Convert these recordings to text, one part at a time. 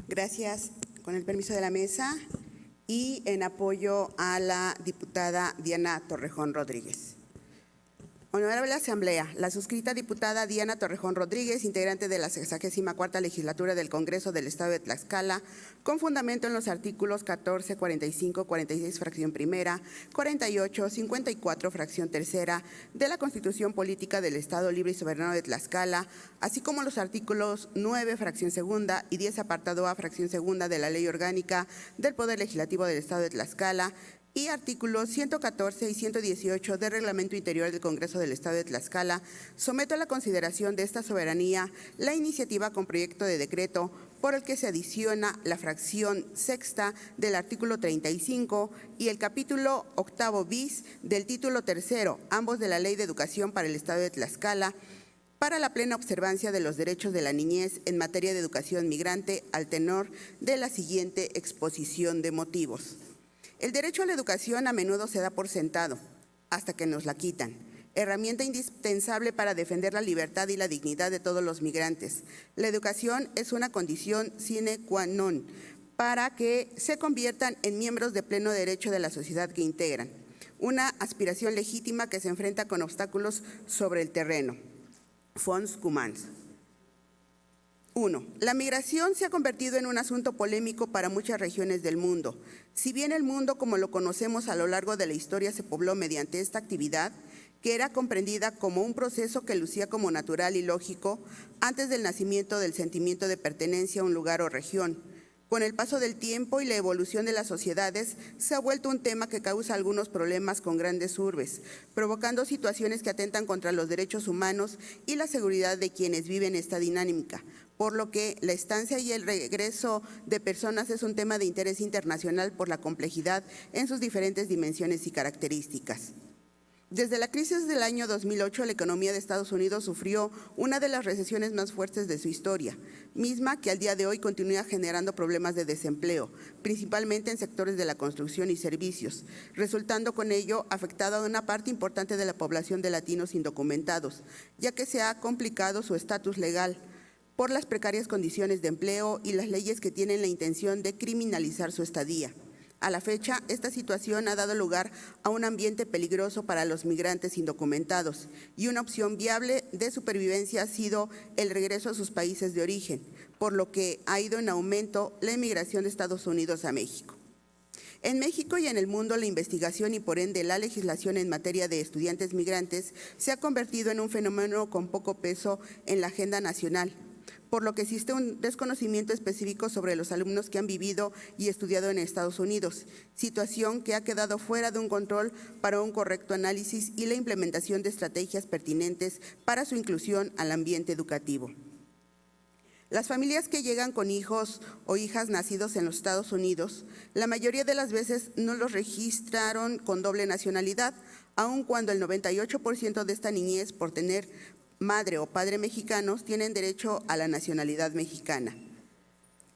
Gracias. Con el permiso de la mesa y en apoyo a la diputada Diana Torrejón Rodríguez. Honorable Asamblea, la suscrita diputada Diana Torrejón Rodríguez, integrante de la 64ª Legislatura del Congreso del Estado de Tlaxcala, con fundamento en los artículos 14, 45, 46, fracción primera, 48, 54, fracción tercera de la Constitución Política del Estado Libre y Soberano de Tlaxcala, así como los artículos 9, fracción segunda y 10, apartado A, fracción segunda de la Ley Orgánica del Poder Legislativo del Estado de Tlaxcala, y artículos 114 y 118 del Reglamento Interior del Congreso del Estado de Tlaxcala, someto a la consideración de esta soberanía la iniciativa con proyecto de decreto por el que se adiciona la fracción sexta del artículo 35 y el capítulo octavo bis del título tercero, ambos de la Ley de Educación para el Estado de Tlaxcala, para la plena observancia de los derechos de la niñez en materia de educación migrante al tenor de la siguiente exposición de motivos. El derecho a la educación a menudo se da por sentado, hasta que nos la quitan, herramienta indispensable para defender la libertad y la dignidad de todos los migrantes. La educación es una condición sine qua non para que se conviertan en miembros de pleno derecho de la sociedad que integran, una aspiración legítima que se enfrenta con obstáculos sobre el terreno. Fons Cumans. 1. La migración se ha convertido en un asunto polémico para muchas regiones del mundo. Si bien el mundo como lo conocemos a lo largo de la historia se pobló mediante esta actividad, que era comprendida como un proceso que lucía como natural y lógico antes del nacimiento del sentimiento de pertenencia a un lugar o región. Con el paso del tiempo y la evolución de las sociedades, se ha vuelto un tema que causa algunos problemas con grandes urbes, provocando situaciones que atentan contra los derechos humanos y la seguridad de quienes viven esta dinámica, por lo que la estancia y el regreso de personas es un tema de interés internacional por la complejidad en sus diferentes dimensiones y características. Desde la crisis del año 2008, la economía de Estados Unidos sufrió una de las recesiones más fuertes de su historia, misma que al día de hoy continúa generando problemas de desempleo, principalmente en sectores de la construcción y servicios, resultando con ello afectada a una parte importante de la población de latinos indocumentados, ya que se ha complicado su estatus legal por las precarias condiciones de empleo y las leyes que tienen la intención de criminalizar su estadía. A la fecha, esta situación ha dado lugar a un ambiente peligroso para los migrantes indocumentados y una opción viable de supervivencia ha sido el regreso a sus países de origen, por lo que ha ido en aumento la emigración de Estados Unidos a México. En México y en el mundo, la investigación y por ende la legislación en materia de estudiantes migrantes se ha convertido en un fenómeno con poco peso en la agenda nacional, por lo que existe un desconocimiento específico sobre los alumnos que han vivido y estudiado en Estados Unidos, situación que ha quedado fuera de un control para un correcto análisis y la implementación de estrategias pertinentes para su inclusión al ambiente educativo. Las familias que llegan con hijos o hijas nacidos en los Estados Unidos, la mayoría de las veces no los registraron con doble nacionalidad, aun cuando el 98% de esta niñez, por tener madre o padre mexicanos, tienen derecho a la nacionalidad mexicana.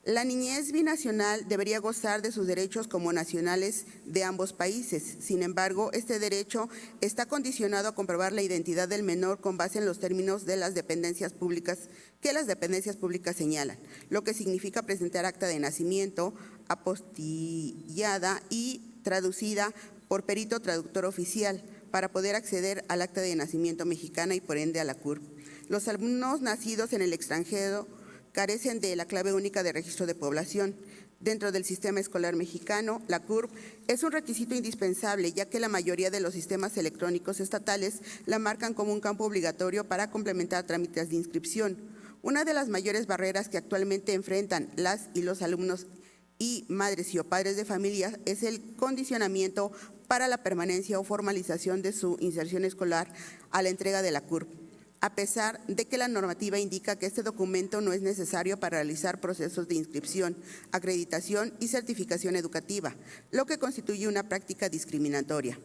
La niñez binacional debería gozar de sus derechos como nacionales de ambos países. Sin embargo, este derecho está condicionado a comprobar la identidad del menor con base en los términos de las dependencias públicas que las dependencias públicas señalan, lo que significa presentar acta de nacimiento apostillada y traducida por perito traductor oficial, para poder acceder al acta de nacimiento mexicana y por ende a la CURP. Los alumnos nacidos en el extranjero carecen de la clave única de registro de población. Dentro del sistema escolar mexicano, la CURP es un requisito indispensable, ya que la mayoría de los sistemas electrónicos estatales la marcan como un campo obligatorio para complementar trámites de inscripción. Una de las mayores barreras que actualmente enfrentan las y los alumnos y madres y o padres de familia es el condicionamiento para la permanencia o formalización de su inserción escolar a la entrega de la CURP, a pesar de que la normativa indica que este documento no es necesario para realizar procesos de inscripción, acreditación y certificación educativa, lo que constituye una práctica discriminatoria.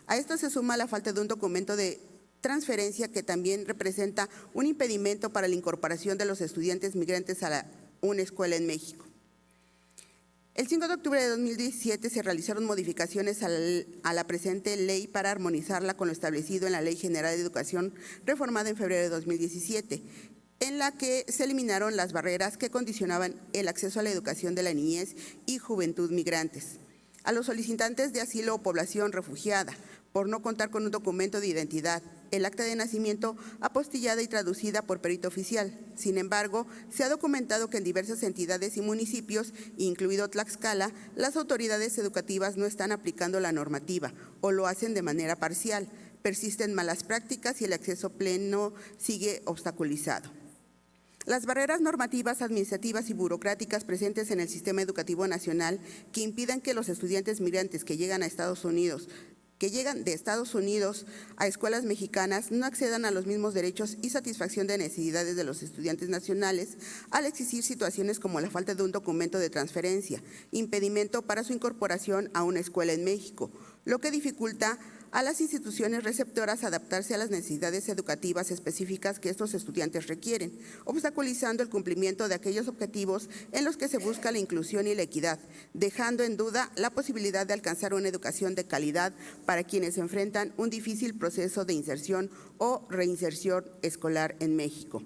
A esto se suma la falta de un documento de transferencia que también representa un impedimento para la incorporación de los estudiantes migrantes a una escuela en México. El 5 de octubre de 2017 se realizaron modificaciones a la presente ley para armonizarla con lo establecido en la Ley General de Educación reformada en febrero de 2017 en la que se eliminaron las barreras que condicionaban el acceso a la educación de la niñez y juventud migrantes. A los solicitantes de asilo o población refugiada, por no contar con un documento de identidad, el acta de nacimiento apostillada y traducida por perito oficial. Sin embargo, se ha documentado que en diversas entidades y municipios, incluido Tlaxcala, las autoridades educativas no están aplicando la normativa o lo hacen de manera parcial. Persisten malas prácticas y el acceso pleno sigue obstaculizado. Las barreras normativas, administrativas y burocráticas presentes en el sistema educativo nacional que impidan que los estudiantes migrantes que llegan de Estados Unidos a escuelas mexicanas no accedan a los mismos derechos y satisfacción de necesidades de los estudiantes nacionales al existir situaciones como la falta de un documento de transferencia, impedimento para su incorporación a una escuela en México, lo que dificulta a las instituciones receptoras adaptarse a las necesidades educativas específicas que estos estudiantes requieren, obstaculizando el cumplimiento de aquellos objetivos en los que se busca la inclusión y la equidad, dejando en duda la posibilidad de alcanzar una educación de calidad para quienes enfrentan un difícil proceso de inserción o reinserción escolar en México.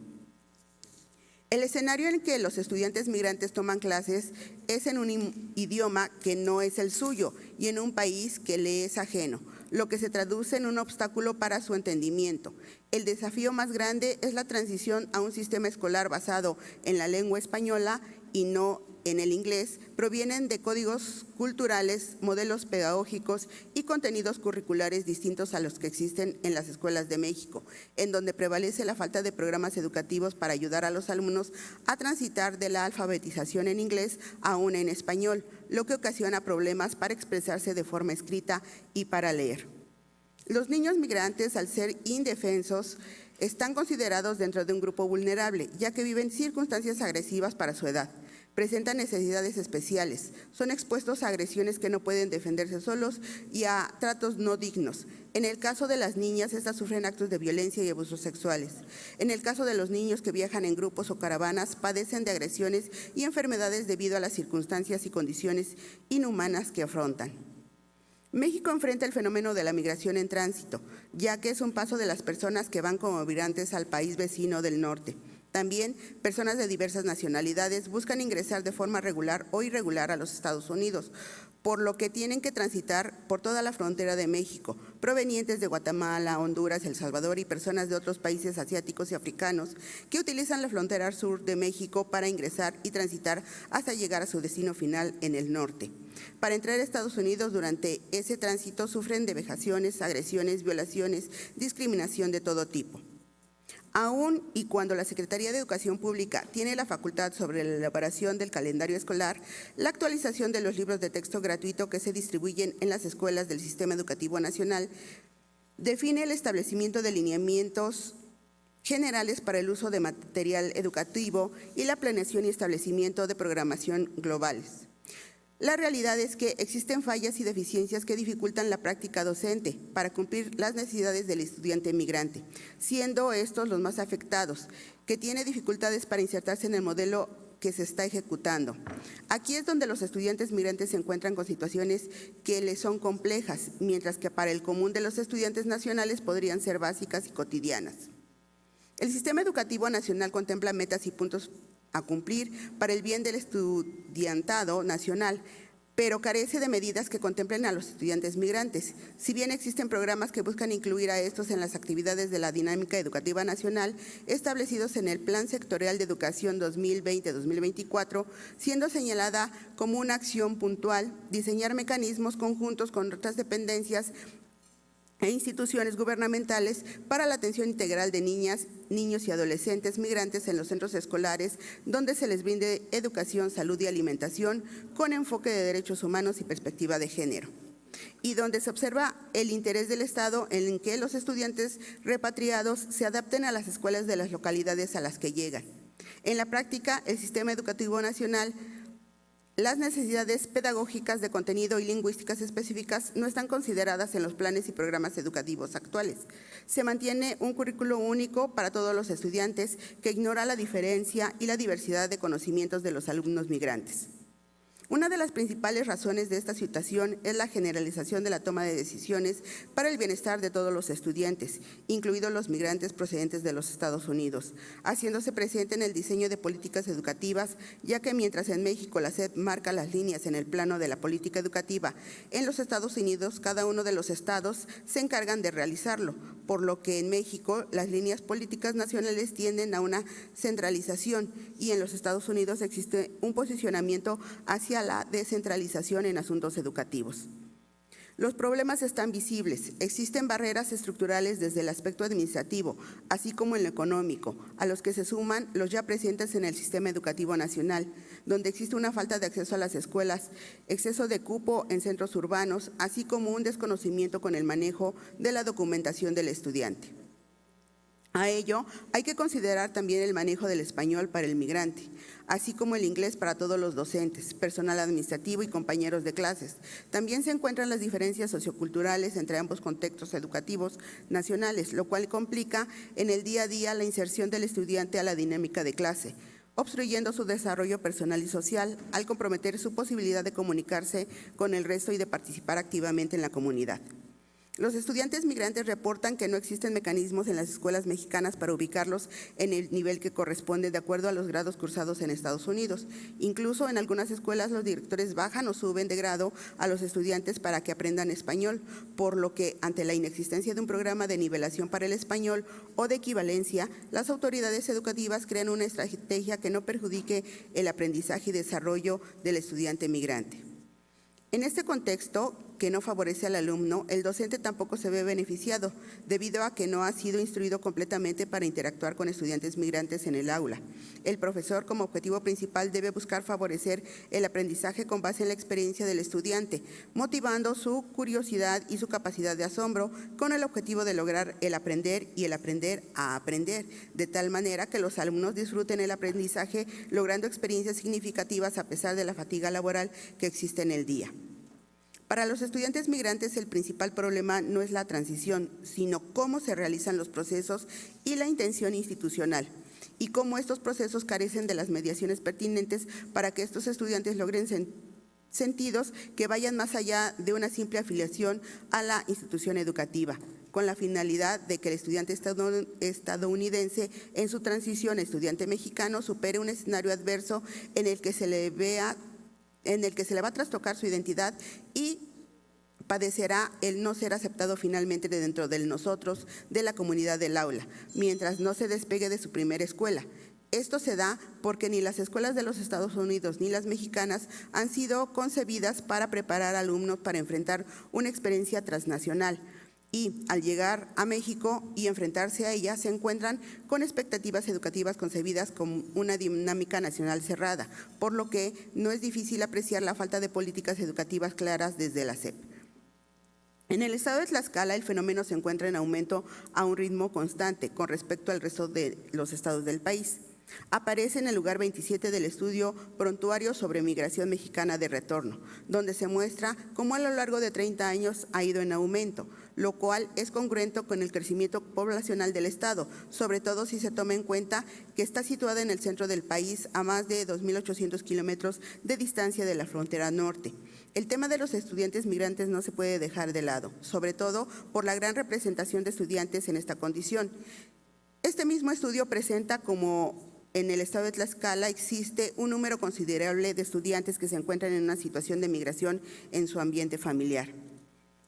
El escenario en el que los estudiantes migrantes toman clases es en un idioma que no es el suyo y en un país que le es ajeno, lo que se traduce en un obstáculo para su entendimiento. El desafío más grande es la transición a un sistema escolar basado en la lengua española y no en el inglés. Provienen de códigos culturales, modelos pedagógicos y contenidos curriculares distintos a los que existen en las escuelas de México, en donde prevalece la falta de programas educativos para ayudar a los alumnos a transitar de la alfabetización en inglés a una en español, lo que ocasiona problemas para expresarse de forma escrita y para leer. Los niños migrantes, al ser indefensos, están considerados dentro de un grupo vulnerable, ya que viven circunstancias agresivas para su edad. Presentan necesidades especiales, son expuestos a agresiones que no pueden defenderse solos y a tratos no dignos. En el caso de las niñas, estas sufren actos de violencia y abusos sexuales. En el caso de los niños que viajan en grupos o caravanas, padecen de agresiones y enfermedades debido a las circunstancias y condiciones inhumanas que afrontan. México enfrenta el fenómeno de la migración en tránsito, ya que es un paso de las personas que van como migrantes al país vecino del norte. También, personas de diversas nacionalidades buscan ingresar de forma regular o irregular a los Estados Unidos, por lo que tienen que transitar por toda la frontera de México, provenientes de Guatemala, Honduras, El Salvador y personas de otros países asiáticos y africanos que utilizan la frontera sur de México para ingresar y transitar hasta llegar a su destino final en el norte. Para entrar a Estados Unidos, durante ese tránsito sufren de vejaciones, agresiones, violaciones, discriminación de todo tipo. Aún y cuando la Secretaría de Educación Pública tiene la facultad sobre la elaboración del calendario escolar, la actualización de los libros de texto gratuito que se distribuyen en las escuelas del Sistema Educativo Nacional define el establecimiento de lineamientos generales para el uso de material educativo y la planeación y establecimiento de programación globales. La realidad es que existen fallas y deficiencias que dificultan la práctica docente para cumplir las necesidades del estudiante migrante, siendo estos los más afectados, que tiene dificultades para insertarse en el modelo que se está ejecutando. Aquí es donde los estudiantes migrantes se encuentran con situaciones que les son complejas, mientras que para el común de los estudiantes nacionales podrían ser básicas y cotidianas. El Sistema Educativo Nacional contempla metas y puntos a cumplir para el bien del estudiantado nacional, pero carece de medidas que contemplen a los estudiantes migrantes. Si bien existen programas que buscan incluir a estos en las actividades de la dinámica educativa nacional establecidos en el Plan Sectorial de Educación 2020-2024, siendo señalada como una acción puntual, diseñar mecanismos conjuntos con otras dependencias e instituciones gubernamentales para la atención integral de niñas, niños y adolescentes migrantes en los centros escolares, donde se les brinde educación, salud y alimentación con enfoque de derechos humanos y perspectiva de género, y donde se observa el interés del Estado en que los estudiantes repatriados se adapten a las escuelas de las localidades a las que llegan. En la práctica, el Sistema Educativo Nacional, las necesidades pedagógicas de contenido y lingüísticas específicas no están consideradas en los planes y programas educativos actuales. Se mantiene un currículo único para todos los estudiantes que ignora la diferencia y la diversidad de conocimientos de los alumnos migrantes. Una de las principales razones de esta situación es la generalización de la toma de decisiones para el bienestar de todos los estudiantes, incluidos los migrantes procedentes de los Estados Unidos, haciéndose presente en el diseño de políticas educativas, ya que mientras en México la SEP marca las líneas en el plano de la política educativa, en los Estados Unidos cada uno de los estados se encargan de realizarlo, por lo que en México las líneas políticas nacionales tienden a una centralización y en los Estados Unidos existe un posicionamiento hacia la descentralización en asuntos educativos. Los problemas están visibles. Existen barreras estructurales desde el aspecto administrativo, así como en lo económico, a los que se suman los ya presentes en el sistema educativo nacional, donde existe una falta de acceso a las escuelas, exceso de cupo en centros urbanos, así como un desconocimiento con el manejo de la documentación del estudiante. A ello, hay que considerar también el manejo del español para el migrante, así como el inglés para todos los docentes, personal administrativo y compañeros de clases. También se encuentran las diferencias socioculturales entre ambos contextos educativos nacionales, lo cual complica en el día a día la inserción del estudiante a la dinámica de clase, obstruyendo su desarrollo personal y social al comprometer su posibilidad de comunicarse con el resto y de participar activamente en la comunidad. Los estudiantes migrantes reportan que no existen mecanismos en las escuelas mexicanas para ubicarlos en el nivel que corresponde de acuerdo a los grados cursados en Estados Unidos. Incluso en algunas escuelas los directores bajan o suben de grado a los estudiantes para que aprendan español, por lo que ante la inexistencia de un programa de nivelación para el español o de equivalencia, las autoridades educativas crean una estrategia que no perjudique el aprendizaje y desarrollo del estudiante migrante. En este contexto, que no favorece al alumno, el docente tampoco se ve beneficiado, debido a que no ha sido instruido completamente para interactuar con estudiantes migrantes en el aula. El profesor, como objetivo principal, debe buscar favorecer el aprendizaje con base en la experiencia del estudiante, motivando su curiosidad y su capacidad de asombro, con el objetivo de lograr el aprender y el aprender a aprender, de tal manera que los alumnos disfruten el aprendizaje, logrando experiencias significativas a pesar de la fatiga laboral que existe en el día. Para los estudiantes migrantes, el principal problema no es la transición, sino cómo se realizan los procesos y la intención institucional, y cómo estos procesos carecen de las mediaciones pertinentes para que estos estudiantes logren sentidos que vayan más allá de una simple afiliación a la institución educativa, con la finalidad de que el estudiante estadounidense en su transición a estudiante mexicano supere un escenario adverso en el que se le va a trastocar su identidad y padecerá el no ser aceptado finalmente dentro de nosotros, de la comunidad del aula, mientras no se despegue de su primera escuela. Esto se da porque ni las escuelas de los Estados Unidos ni las mexicanas han sido concebidas para preparar alumnos para enfrentar una experiencia transnacional. Y al llegar a México y enfrentarse a ella, se encuentran con expectativas educativas concebidas como una dinámica nacional cerrada, por lo que no es difícil apreciar la falta de políticas educativas claras desde la SEP. En el estado de Tlaxcala, el fenómeno se encuentra en aumento a un ritmo constante con respecto al resto de los estados del país. Aparece en el lugar 27 del estudio Prontuario sobre Migración Mexicana de Retorno, donde se muestra cómo a lo largo de 30 años ha ido en aumento, lo cual es congruente con el crecimiento poblacional del estado, sobre todo si se toma en cuenta que está situada en el centro del país a más de 2.800 kilómetros de distancia de la frontera norte. El tema de los estudiantes migrantes no se puede dejar de lado, sobre todo por la gran representación de estudiantes en esta condición. Este mismo estudio presenta como en el estado de Tlaxcala existe un número considerable de estudiantes que se encuentran en una situación de migración en su ambiente familiar.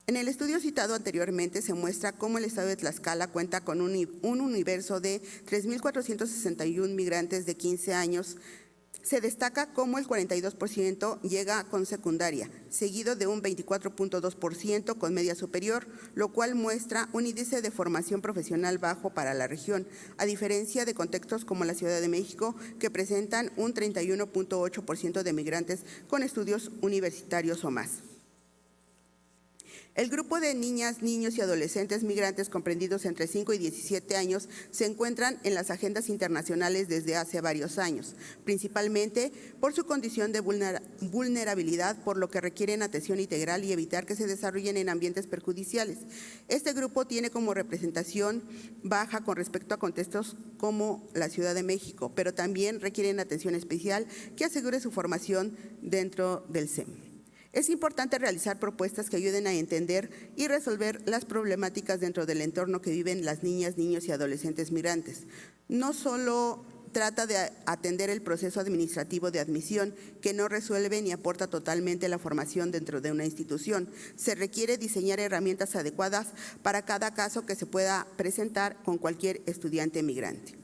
En el estudio citado anteriormente se muestra cómo el estado de Tlaxcala cuenta con un universo de 3.461 migrantes de 15 años. Se destaca cómo el 42% llega con secundaria, seguido de un 24.2% con media superior, lo cual muestra un índice de formación profesional bajo para la región, a diferencia de contextos como la Ciudad de México, que presentan un 31.8% de migrantes con estudios universitarios o más. El grupo de niñas, niños y adolescentes migrantes comprendidos entre 5 y 17 años se encuentran en las agendas internacionales desde hace varios años, principalmente por su condición de vulnerabilidad, por lo que requieren atención integral y evitar que se desarrollen en ambientes perjudiciales. Este grupo tiene como representación baja con respecto a contextos como la Ciudad de México, pero también requieren atención especial que asegure su formación dentro del SEM. Es importante realizar propuestas que ayuden a entender y resolver las problemáticas dentro del entorno que viven las niñas, niños y adolescentes migrantes. No solo trata de atender el proceso administrativo de admisión, que no resuelve ni aporta totalmente la formación dentro de una institución. Se requiere diseñar herramientas adecuadas para cada caso que se pueda presentar con cualquier estudiante migrante.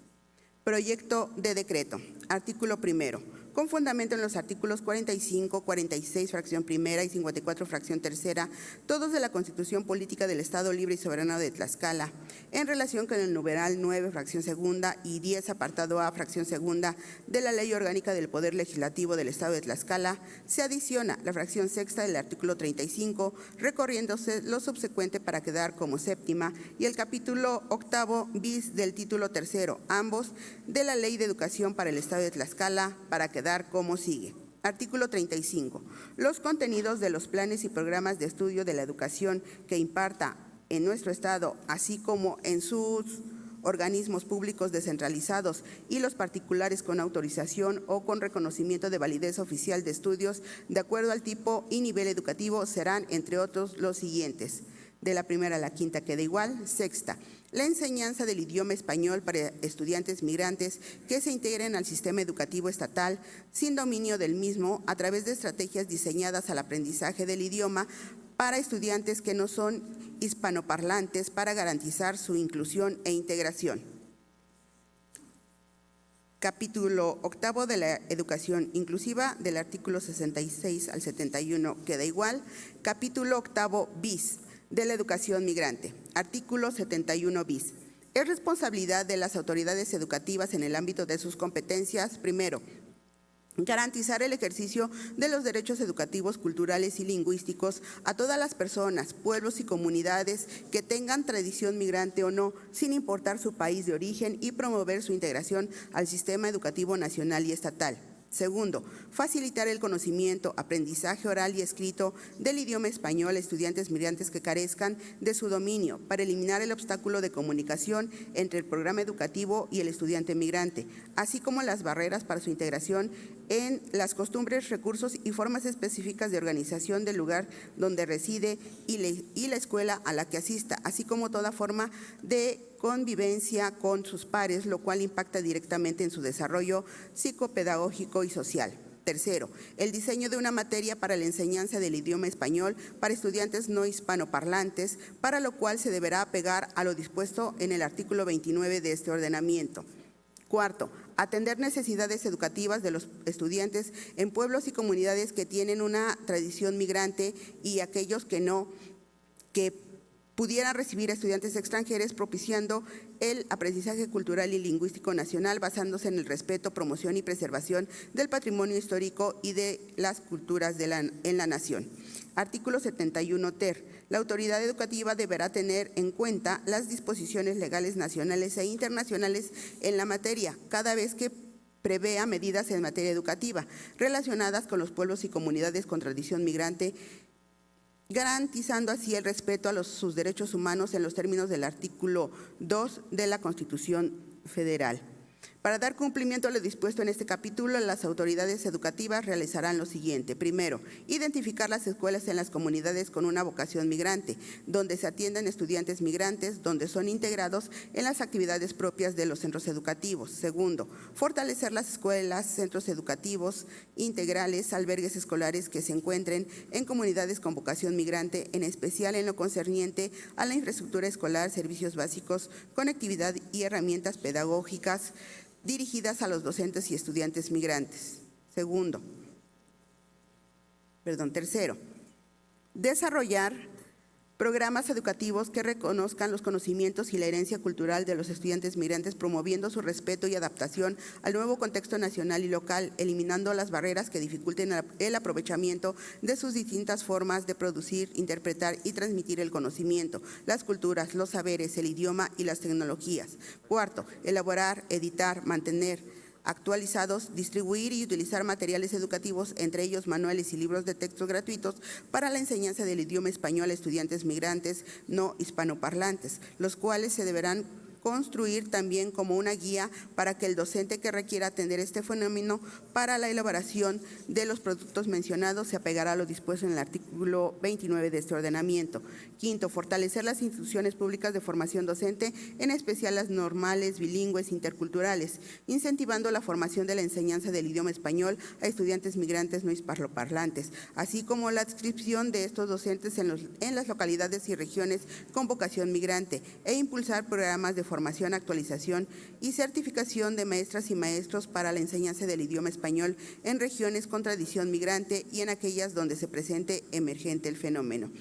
Proyecto de decreto. Artículo primero. Con fundamento en los artículos 45, 46, fracción primera y 54, fracción tercera, todos de la Constitución Política del Estado Libre y Soberano de Tlaxcala, en relación con el numeral 9, fracción segunda y 10, apartado A, fracción segunda de la Ley Orgánica del Poder Legislativo del Estado de Tlaxcala, se adiciona la fracción sexta del artículo 35, recorriéndose lo subsecuente para quedar como séptima, y el capítulo octavo bis del título tercero, ambos de la Ley de Educación para el Estado de Tlaxcala, para quedar como sigue. Artículo 35. Los contenidos de los planes y programas de estudio de la educación que imparta en nuestro Estado, así como en sus organismos públicos descentralizados y los particulares con autorización o con reconocimiento de validez oficial de estudios, de acuerdo al tipo y nivel educativo, serán, entre otros, los siguientes. De la primera a la quinta queda igual. Sexta, la enseñanza del idioma español para estudiantes migrantes que se integren al sistema educativo estatal sin dominio del mismo a través de estrategias diseñadas al aprendizaje del idioma para estudiantes que no son hispanoparlantes para garantizar su inclusión e integración. Capítulo octavo de la educación inclusiva, del artículo 66 al 71 queda igual. Capítulo octavo bis de la educación migrante. Artículo 71 bis. Es responsabilidad de las autoridades educativas en el ámbito de sus competencias, primero, garantizar el ejercicio de los derechos educativos, culturales y lingüísticos a todas las personas, pueblos y comunidades que tengan tradición migrante o no, sin importar su país de origen, y promover su integración al sistema educativo nacional y estatal. Segundo, facilitar el conocimiento, aprendizaje oral y escrito del idioma español a estudiantes migrantes que carezcan de su dominio para eliminar el obstáculo de comunicación entre el programa educativo y el estudiante migrante, así como las barreras para su integración en las costumbres, recursos y formas específicas de organización del lugar donde reside y la escuela a la que asista, así como toda forma de convivencia con sus pares, lo cual impacta directamente en su desarrollo psicopedagógico y social. Tercero, el diseño de una materia para la enseñanza del idioma español para estudiantes no hispanoparlantes, para lo cual se deberá apegar a lo dispuesto en el artículo 29 de este ordenamiento. Cuarto, atender necesidades educativas de los estudiantes en pueblos y comunidades que tienen una tradición migrante y aquellos que no, que pudieran recibir a estudiantes extranjeros, propiciando el aprendizaje cultural y lingüístico nacional basándose en el respeto, promoción y preservación del patrimonio histórico y de las culturas en la nación. Artículo 71 ter. La autoridad educativa deberá tener en cuenta las disposiciones legales nacionales e internacionales en la materia, cada vez que prevea medidas en materia educativa relacionadas con los pueblos y comunidades con tradición migrante, garantizando así el respeto a sus derechos humanos en los términos del artículo 2 de la Constitución Federal. Para dar cumplimiento a lo dispuesto en este capítulo, las autoridades educativas realizarán lo siguiente. Primero, identificar las escuelas en las comunidades con una vocación migrante, donde se atiendan estudiantes migrantes, donde son integrados en las actividades propias de los centros educativos. Segundo, fortalecer las escuelas, centros educativos integrales, albergues escolares que se encuentren en comunidades con vocación migrante, en especial en lo concerniente a la infraestructura escolar, servicios básicos, conectividad y herramientas pedagógicas dirigidas a los docentes y estudiantes migrantes. Tercero, desarrollar Programas educativos que reconozcan los conocimientos y la herencia cultural de los estudiantes migrantes, promoviendo su respeto y adaptación al nuevo contexto nacional y local, eliminando las barreras que dificulten el aprovechamiento de sus distintas formas de producir, interpretar y transmitir el conocimiento, las culturas, los saberes, el idioma y las tecnologías. Cuarto, elaborar, editar, mantener actualizados, distribuir y utilizar materiales educativos, entre ellos manuales y libros de texto gratuitos para la enseñanza del idioma español a estudiantes migrantes no hispanoparlantes, los cuales se deberán construir también como una guía para que el docente que requiera atender este fenómeno para la elaboración de los productos mencionados se apegará a lo dispuesto en el artículo 29 de este ordenamiento. Quinto, fortalecer las instituciones públicas de formación docente, en especial las normales, bilingües, interculturales, incentivando la formación de la enseñanza del idioma español a estudiantes migrantes no hispanoparlantes, así como la adscripción de estos docentes en las localidades y regiones con vocación migrante, e impulsar programas de formación, actualización y certificación de maestras y maestros para la enseñanza del idioma español en regiones con tradición migrante y en aquellas donde se presente emergente el fenómeno.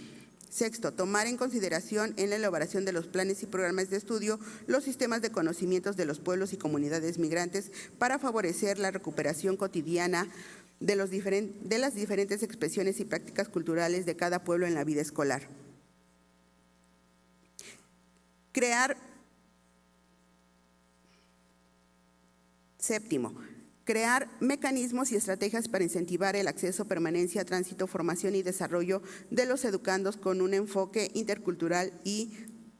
Sexto, tomar en consideración en la elaboración de los planes y programas de estudio los sistemas de conocimientos de los pueblos y comunidades migrantes para favorecer la recuperación cotidiana de las diferentes expresiones y prácticas culturales de cada pueblo en la vida escolar. Séptimo, crear mecanismos y estrategias para incentivar el acceso, permanencia, tránsito, formación y desarrollo de los educandos con un enfoque intercultural y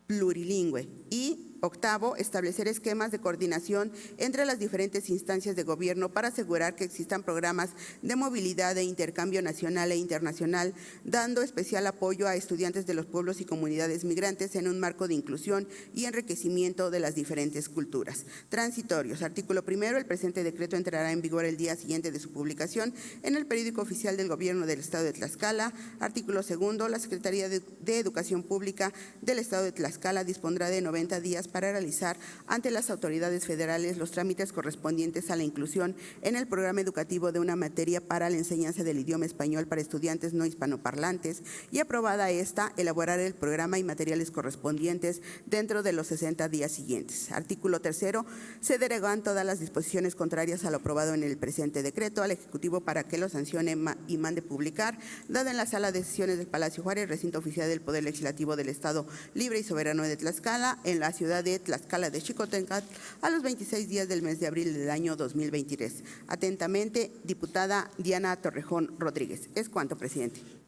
plurilingüe. Y octavo, establecer esquemas de coordinación entre las diferentes instancias de gobierno para asegurar que existan programas de movilidad e intercambio nacional e internacional, dando especial apoyo a estudiantes de los pueblos y comunidades migrantes en un marco de inclusión y enriquecimiento de las diferentes culturas. Transitorios. Artículo primero. El presente decreto entrará en vigor el día siguiente de su publicación en el Periódico Oficial del Gobierno del Estado de Tlaxcala. Artículo segundo. La Secretaría de Educación Pública del Estado de Tlaxcala dispondrá de 90 días para realizar ante las autoridades federales los trámites correspondientes a la inclusión en el programa educativo de una materia para la enseñanza del idioma español para estudiantes no hispanoparlantes y, aprobada esta, elaborar el programa y materiales correspondientes dentro de los 60 días siguientes. Artículo tercero. Se derogan todas las disposiciones contrarias a lo aprobado en el presente decreto al Ejecutivo para que lo sancione y mande publicar, dada en la Sala de Sesiones del Palacio Juárez, recinto oficial del Poder Legislativo del Estado Libre y Soberano de Tlaxcala, en la ciudad de Tlaxcala de Xicotencatl, a los 26 días del mes de abril del año 2023. Atentamente, diputada Diana Torrejón Rodríguez. Es cuanto, presidente.